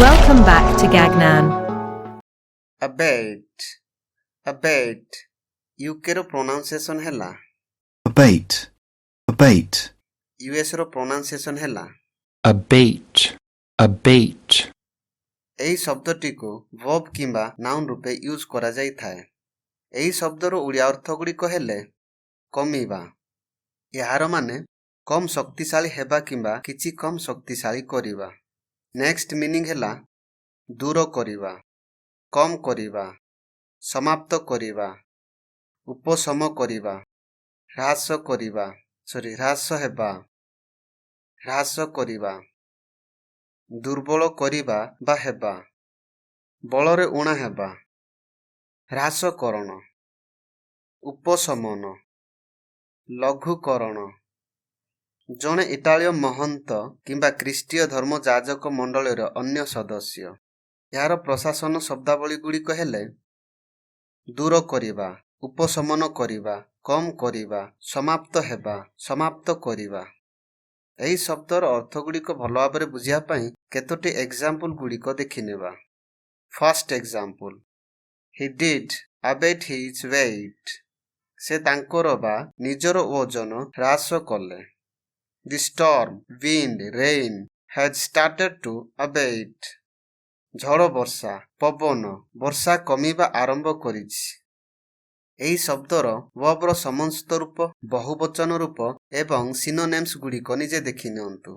Welcome back to Gagnan. Abate. Abate. UK ର pronunciation ହେଲା abate, abate, US ର pronunciation ହେଲା abate, abate, ଏହି ଶବ୍ଦଟିକୁ verb କିମ୍ବା noun ରୂପେ ୟୁଜ୍ କରାଯାଇଥାଏ। ଏହି ଶବ୍ଦର ଓଡ଼ିଆ ଅର୍ଥଗୁଡ଼ିକ ହେଲେ କମିବା। ଏହାର ମାନେ କମ୍ ଶକ୍ତିଶାଳୀ ହେବା କିମ୍ବା କିଛି କମ୍ ଶକ୍ତିଶାଳୀ କରିବା। ନେକ୍ସଟ ମିନିଂ ହେଲା ଦୂର କରିବା, କମ୍ କରିବା, ସମାପ୍ତ କରିବା, ଉପଶମ କରିବା, ହ୍ରାସ କରିବା, ହ୍ରାସ ହେବା, ହ୍ରାସ କରିବା, ଦୁର୍ବଳ କରିବା ବା ହେବା, ବଳରେ ଊଣା ହେବା, ହ୍ରାସକରଣ, ଉପଶମନ, ଲଘୁକରଣ। ଜଣେ ଇଟାଳୀୟ ମହନ୍ତ କିମ୍ବା ଖ୍ରୀଷ୍ଟୀୟ ଧର୍ମ ଯାଜକ ମଣ୍ଡଳୀର ଅନ୍ୟ ସଦସ୍ୟ। ଏହାର ପ୍ରଶାସନ ଶବ୍ଦାବଳୀଗୁଡ଼ିକ ହେଲେ ଦୂର କରିବା, ଉପଶମନ କରିବା, କମ୍ କରିବା, ସମାପ୍ତ ହେବା, ସମାପ୍ତ କରିବା। ଏହି ଶବ୍ଦର ଅର୍ଥଗୁଡ଼ିକ ଭଲ ଭାବରେ ବୁଝିବା ପାଇଁ କେତୋଟି ଏକ୍ସାମ୍ପଲ ଗୁଡ଼ିକ ଦେଖିନେବା। First example, he did abate his weight। ସେ ତାଙ୍କର ବା ନିଜର ଓଜନ ହ୍ରାସ କଲେ। The storm, wind, rain had started to abate। ଝଡ଼ ବର୍ଷା, ପବନ, ବର୍ଷା କମିବା ଆରମ୍ଭ କରିଛି। ଏହି ଶବ୍ଦର verb ର ସମସ୍ତ ରୂପ, ବହୁବଚନ ରୂପ ଏବଂ ସିନୋନେମ୍ସ ଗୁଡ଼ିକ ନିଜେ ଦେଖିନିଅନ୍ତୁ।